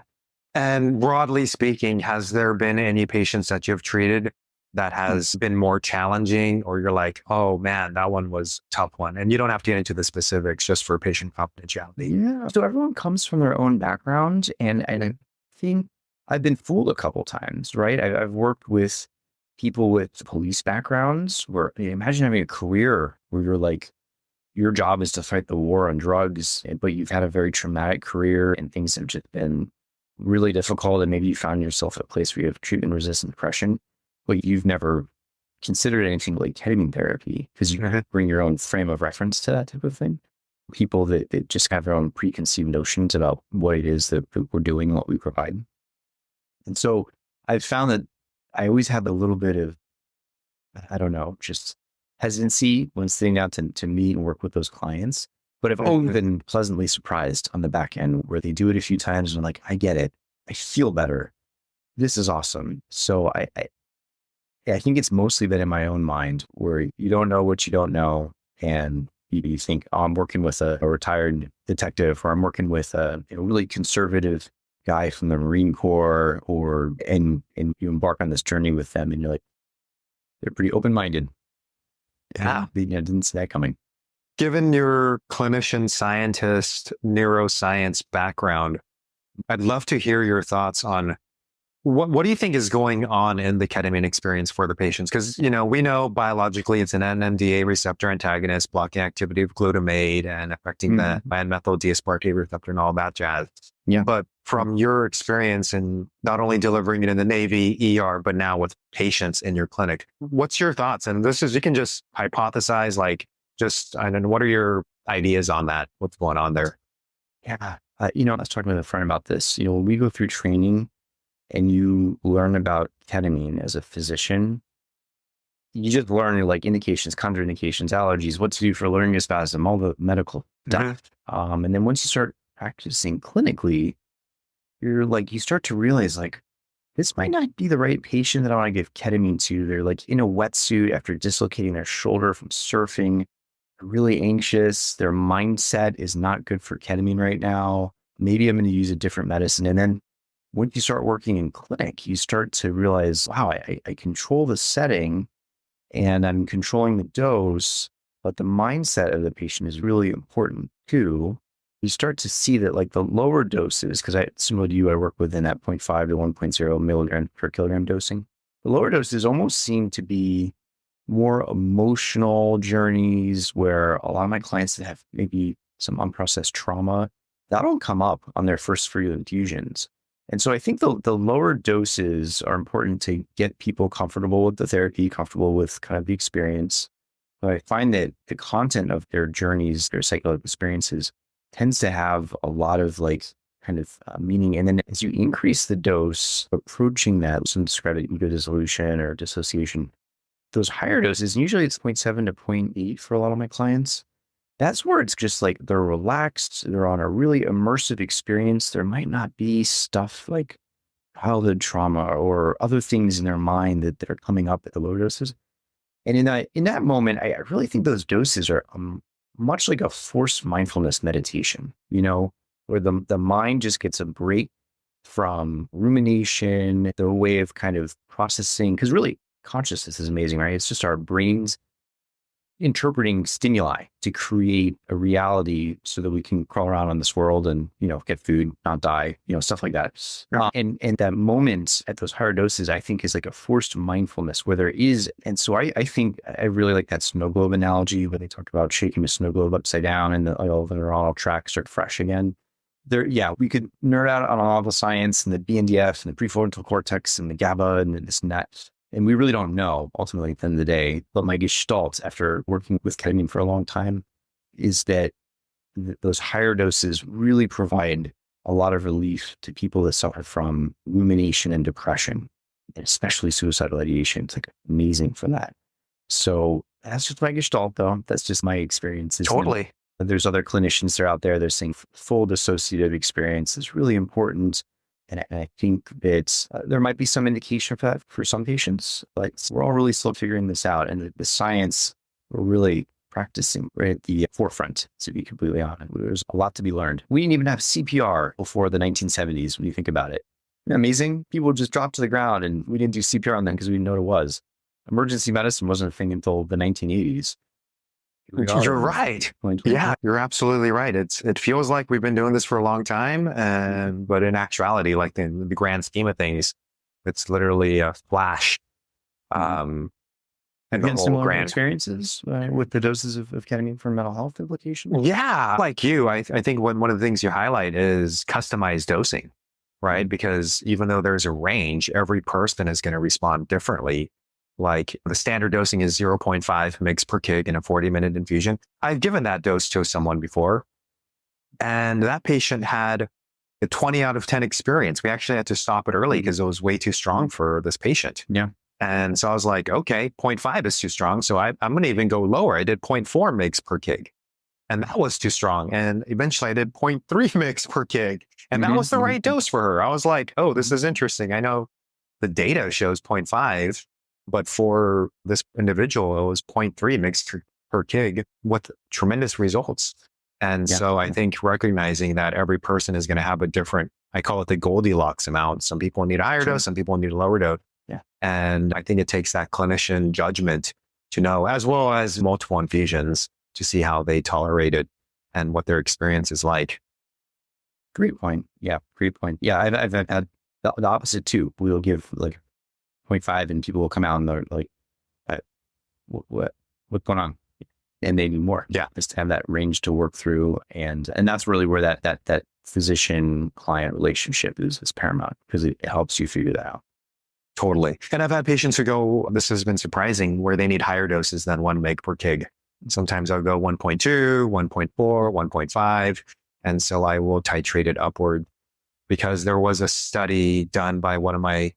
And broadly speaking, has there been any patients that you've treated that has been more challenging, or you're like, oh man, that one was a tough one? And you don't have to get into the specifics, just for patient confidentiality. Yeah. So everyone comes from their own background. And I think I've been fooled a couple times, right? I've worked with people with police backgrounds where, imagine having a career where you're like, your job is to fight the war on drugs, but you've had a very traumatic career and things have just been really difficult. And maybe you found yourself at a place where you have treatment-resistant depression, but you've never considered anything like ketamine therapy because you bring your own frame of reference to that type of thing. People that just have their own preconceived notions about what it is that we're doing and what we provide. And so I've found that I always have a little bit of, I don't know, just hesitancy when sitting down to meet and work with those clients. But I've always been pleasantly surprised on the back end where they do it a few times and I'm like, I get it. I feel better. This is awesome. So I think it's mostly been in my own mind where you don't know what you don't know. And you think, oh, I'm working with a retired detective, or I'm working with a really conservative guy from the Marine Corps, and you embark on this journey with them and you're like, they're pretty open-minded. Yeah. Didn't see that coming. Given your clinician scientist, neuroscience background, I'd love to hear your thoughts on what do you think is going on in the ketamine experience for the patients? Because, we know biologically it's an NMDA receptor antagonist, blocking activity of glutamate and affecting the 5-methyl-D-aspartate receptor and all that jazz. Yeah. But from your experience in not only delivering it in the Navy ER, but now with patients in your clinic, what's your thoughts? And you can just hypothesize, I don't know, what are your ideas on that? What's going on there? Yeah. I was talking with a friend about this. When we go through training and you learn about ketamine as a physician, you just learn indications, contraindications, allergies, what to do for laryngospasm, all the medical stuff. And then once you start practicing clinically, you start to realize this might not be the right patient that I want to give ketamine to. They're in a wetsuit after dislocating their shoulder from surfing, really anxious. Their mindset is not good for ketamine right now. Maybe I'm going to use a different medicine. And then once you start working in clinic, you start to realize, wow, I control the setting and I'm controlling the dose, but the mindset of the patient is really important too. You start to see that the lower doses, because similar to you, I work within that 0.5 to 1.0 milligram per kilogram dosing. The lower doses almost seem to be more emotional journeys where a lot of my clients that have maybe some unprocessed trauma, that'll come up on their first few infusions. And so I think the lower doses are important to get people comfortable with the therapy, comfortable with kind of the experience. But I find that the content of their journeys, their psychedelic experiences, tends to have a lot of meaning. And then as you increase the dose, approaching that, some describe it ego dissolution or dissociation, those higher doses, usually it's 0.7 to 0.8 for a lot of my clients. That's where it's just they're relaxed, they're on a really immersive experience. There might not be stuff like childhood trauma or other things in their mind that are coming up at the lower doses. And in that moment, I really think those doses are much like a forced mindfulness meditation, where the mind just gets a break from rumination, the way of kind of processing, because really consciousness is amazing, right? It's just our brains interpreting stimuli to create a reality so that we can crawl around in this world and, get food, not die, stuff like that. And that moment at those higher doses, I think is a forced mindfulness where there is. And so I think I really like that snow globe analogy where they talk about shaking the snow globe upside down and the neuronal tracks start fresh again. We could nerd out on all the science and the BNDF and the prefrontal cortex and the GABA and this and that. And we really don't know ultimately at the end of the day. But my gestalt after working with ketamine for a long time is that those higher doses really provide a lot of relief to people that suffer from rumination and depression, and especially suicidal ideation. It's like amazing for that. So that's just my gestalt, though. That's just my experiences. Totally. There's other clinicians that are out there. They're saying full dissociative experience is really important. And I think that there might be some indication for that for some patients, but we're all really still figuring this out. And the science, we're really practicing right at the forefront, to be completely honest. There's a lot to be learned. We didn't even have CPR before the 1970s, when you think about it. Isn't that amazing? People just dropped to the ground and we didn't do CPR on them because we didn't know what it was. Emergency medicine wasn't a thing until the 1980s. You're right. Yeah, you're absolutely right. It feels like we've been doing this for a long time, but in actuality, like in the grand scheme of things, it's literally a flash. And Again, similar experiences with the doses of ketamine for mental health implications. Yeah, like you, I think one of the things you highlight is customized dosing, right? Because even though there's a range, every person is going to respond differently. Like the standard dosing is 0.5 mg per kg in a 40-minute infusion. I've given that dose to someone before, and that patient had a 20 out of 10 experience. We actually had to stop it early because it was way too strong for this patient. Yeah. And so I was like, okay, 0.5 is too strong. So I'm going to even go lower. I did 0.4 mg per kg, and that was too strong. And eventually I did 0.3 mg per kg, and that was the right dose for her. I was like, oh, this is interesting. I know the data shows 0.5. But for this individual, it was 0.3 mg per kg with tremendous results. And so I think recognizing that every person is going to have a different, I call it the Goldilocks amount. Some people need a higher dose, some people need a lower dose. Yeah. And I think it takes that clinician judgment to know, as well as multiple infusions, to see how they tolerate it and what their experience is like. Great point. Yeah, great point. Yeah, I've had the opposite too. We'll give like 0.5 and people will come out and they're like, what's going on? And they need more. Yeah. Just to have that range to work through. And that's really where that physician client relationship is paramount, because it helps you figure that out. Totally. And I've had patients who go, this has been surprising, where they need higher doses than 1 mg per kg. Sometimes I'll go 1.2, 1.4, 1.5. And so I will titrate it upward, because there was a study done by one of my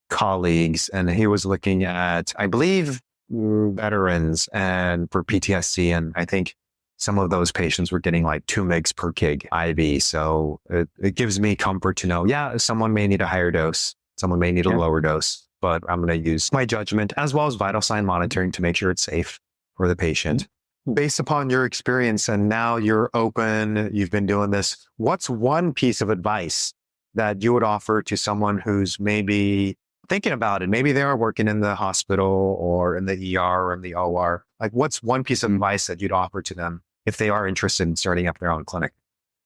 colleagues, and he was looking at, I believe, veterans and for PTSD. And I think some of those patients were getting like 2 mg per kg IV. So it gives me comfort to know, yeah, someone may need a higher dose, someone may need a lower dose, but I'm going to use my judgment as well as vital sign monitoring to make sure it's safe for the patient. Based upon your experience, and now you're open, you've been doing this, what's one piece of advice that you would offer to someone who's maybe thinking about it? Maybe they are working in the hospital or in the ER or in the OR. Like, what's one piece of advice that you'd offer to them if they are interested in starting up their own clinic?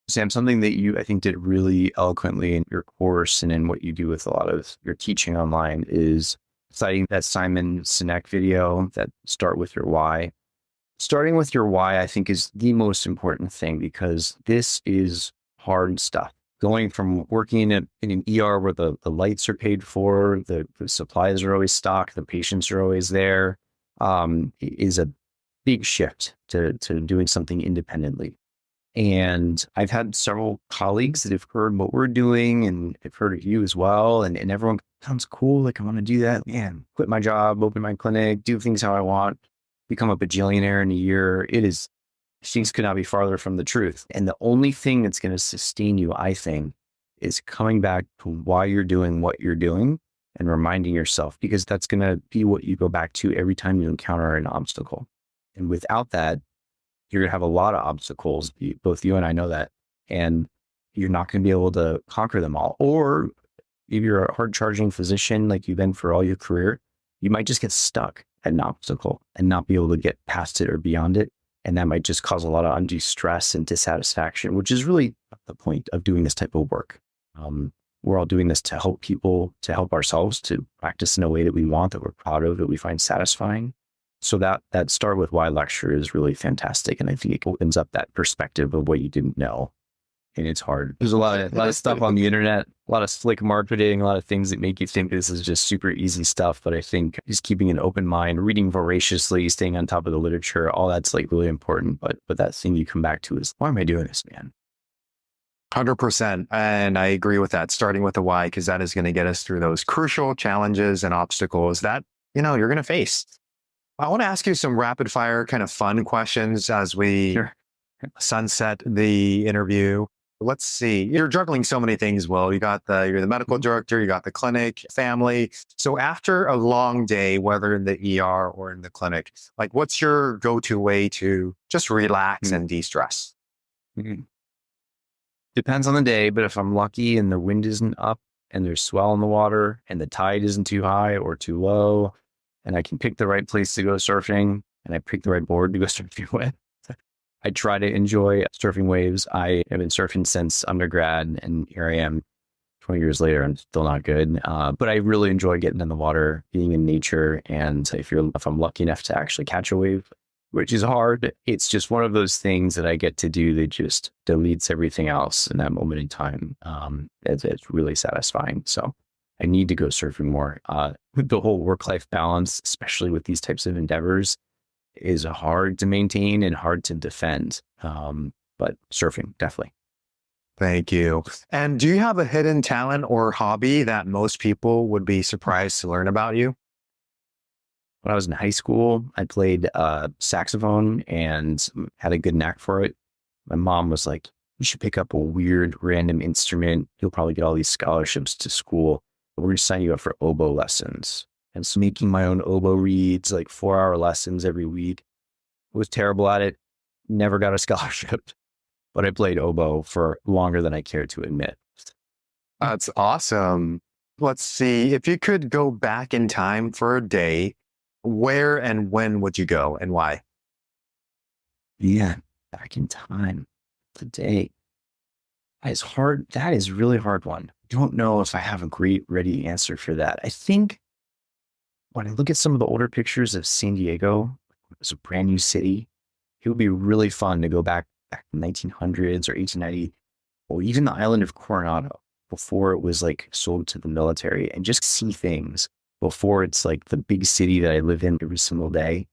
Sam, something that you, I think, did really eloquently in your course and in what you do with a lot of your teaching online is citing that Simon Sinek video, that start with your why. Starting with your why, I think, is the most important thing, because this is hard stuff. Going from working in an ER where the lights are paid for, the supplies are always stocked, the patients are always there, is a big shift to doing something independently. And I've had several colleagues that have heard what we're doing, and have heard of you as well. And everyone, sounds cool. Like, I want to do that. Man, quit my job, open my clinic, do things how I want, become a bajillionaire in a year. Things could not be farther from the truth. And the only thing that's going to sustain you, I think, is coming back to why you're doing what you're doing and reminding yourself, because that's going to be what you go back to every time you encounter an obstacle. And without that, you're going to have a lot of obstacles. Both you and I know that. And you're not going to be able to conquer them all. Or if you're a hard charging physician like you've been for all your career, you might just get stuck at an obstacle and not be able to get past it or beyond it. And that might just cause a lot of undue stress and dissatisfaction, which is really the point of doing this type of work. We're all doing this to help people, to help ourselves, to practice in a way that we want, that we're proud of, that we find satisfying. So that Start With Why lecture is really fantastic. And I think it opens up that perspective of what you didn't know. And it's hard. There's a lot of stuff on the internet, a lot of slick marketing, a lot of things that make you think this is just super easy stuff. But I think just keeping an open mind, reading voraciously, staying on top of the literature, all that's like really important. But that thing you come back to is, why am I doing this, man? 100%. And I agree with that, starting with the why, because that is going to get us through those crucial challenges and obstacles that, you're going to face. I want to ask you some rapid fire kind of fun questions as we Sure. sunset the interview. Let's see. You're juggling so many things, Will. You're the medical director, you got the clinic, family. So after a long day, whether in the ER or in the clinic, like what's your go-to way to just relax and de-stress? Mhm. Depends on the day, but if I'm lucky and the wind isn't up and there's swell in the water and the tide isn't too high or too low, and I can pick the right place to go surfing and I pick the right board to go surfing with, I try to enjoy surfing waves. I have been surfing since undergrad, and here I am 20 years later. I'm still not good, but I really enjoy getting in the water, being in nature. And if I'm lucky enough to actually catch a wave, which is hard, it's just one of those things that I get to do that just deletes everything else in that moment in time. It's really satisfying. So I need to go surfing more. The whole work-life balance, especially with these types of endeavors, is hard to maintain and hard to defend. But surfing, definitely. Thank you. And do you have a hidden talent or hobby that most people would be surprised to learn about you? When I was in high school, I played saxophone and had a good knack for it. My mom was like, you should pick up a weird random instrument. You'll probably get all these scholarships to school. We're going to sign you up for oboe lessons. And so making my own oboe reeds, like 4-hour lessons every week. Was terrible at it. Never got a scholarship, but I played oboe for longer than I care to admit. That's awesome. Let's see. If you could go back in time for a day, where and when would you go and why? Yeah, back in time, today. It's hard. That is a really hard one. I don't know if I have a great ready answer for that. I think when I look at some of the older pictures of San Diego, it was a brand new city. It would be really fun to go back in the 1900s or 1890, or even the island of Coronado before it was like sold to the military, and just see things before it's like the big city that I live in every single day.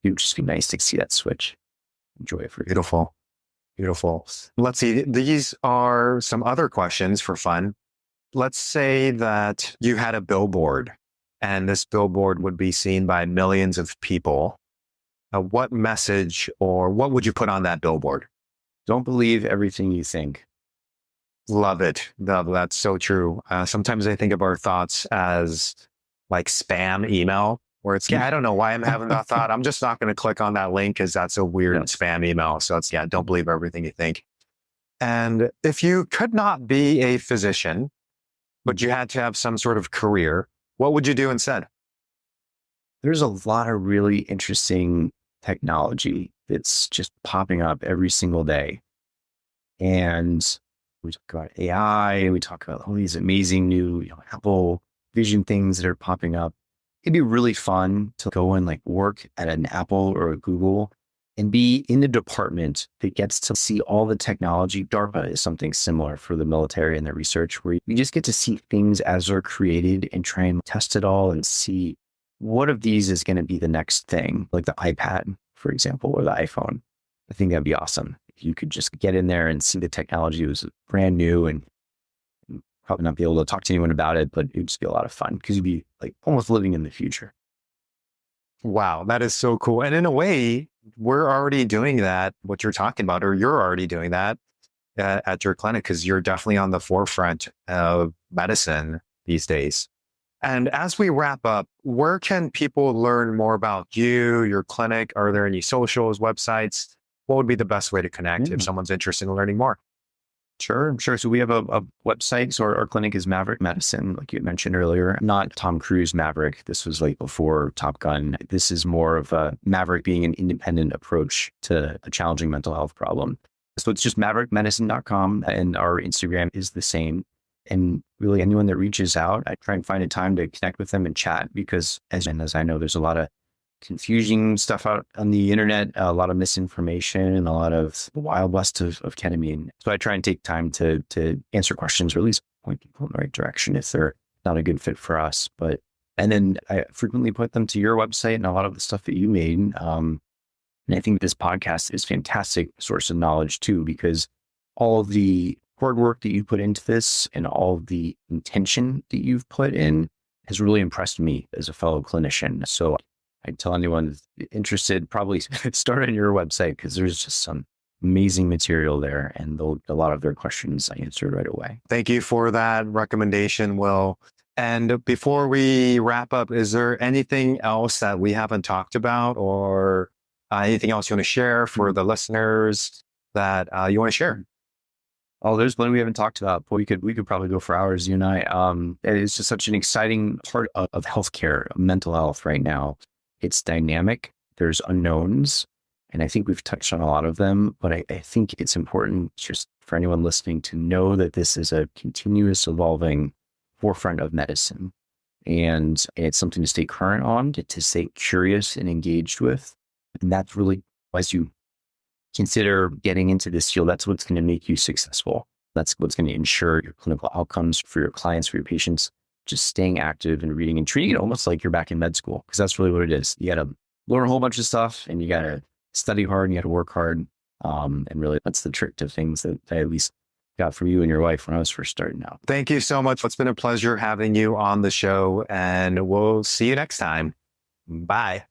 It would just be nice to see that switch. Enjoy it for Beautiful. Beautiful. Let's see. These are some other questions for fun. Let's say that you had a billboard and this billboard would be seen by millions of people. What message or what would you put on that billboard? Don't believe everything you think. Love it. No, that's so true. Sometimes I think of our thoughts as like spam email, where it's, I don't know why I'm having that thought. I'm just not going to click on that link because that's a weird spam email. So it's, don't believe everything you think. And if you could not be a physician, but you had to have some sort of career, what would you do instead? There's a lot of really interesting technology that's just popping up every single day. And we talk about AI, we talk about all these amazing new Apple Vision things that are popping up. It'd be really fun to go and like work at an Apple or a Google and be in the department that gets to see all the technology. DARPA is something similar for the military and their research, where you just get to see things as they're created and try and test it all and see what of these is going to be the next thing, like the iPad, for example, or the iPhone. I think that'd be awesome. If you could just get in there and see the technology was brand new, and probably not be able to talk to anyone about it, but it would just be a lot of fun because you'd be like almost living in the future. Wow, that is so cool. And in a way, we're already doing that, what you're talking about, or you're already doing that at your clinic, because you're definitely on the forefront of medicine these days. And as we wrap up, where can people learn more about you, your clinic? Are there any socials, websites? What would be the best way to connect if someone's interested in learning more? Sure. So we have a website. So our clinic is Maverick Medicine, like you mentioned earlier, not Tom Cruise Maverick. This was like before Top Gun. This is more of a Maverick being an independent approach to a challenging mental health problem. So it's just maverickmedicine.com, and our Instagram is the same. And really anyone that reaches out, I try and find a time to connect with them and chat, because as I know, there's a lot of confusing stuff out on the internet, a lot of misinformation, and a lot of the wild west of ketamine. So I try and take time to answer questions, or at least point people in the right direction if they're not a good fit for us. And then I frequently put them to your website and a lot of the stuff that you made. And I think this podcast is a fantastic source of knowledge too, because all of the hard work that you put into this and all the intention that you've put in has really impressed me as a fellow clinician. So I'd tell anyone interested, probably start on your website because there's just some amazing material there, and a lot of their questions I answered right away. Thank you for that recommendation, Will. And before we wrap up, is there anything else that we haven't talked about, or anything else you want to share for the listeners that you want to share? Oh, there's one we haven't talked about. Boy, we could probably go for hours, you and I. It's just such an exciting part of healthcare, mental health right now. It's dynamic. There's unknowns. And I think we've touched on a lot of them, but I think it's important just for anyone listening to know that this is a continuous evolving forefront of medicine. And it's something to stay current on, to stay curious and engaged with. And that's really, as you consider getting into this field, that's what's going to make you successful. That's what's going to ensure your clinical outcomes for your clients, for your patients, just staying active and reading and treating it almost like you're back in med school, because that's really what it is. You got to learn a whole bunch of stuff and you got to study hard and you got to work hard. And really, that's the trick to things that I at least got from you and your wife when I was first starting out. Thank you so much. It's been a pleasure having you on the show, and we'll see you next time. Bye.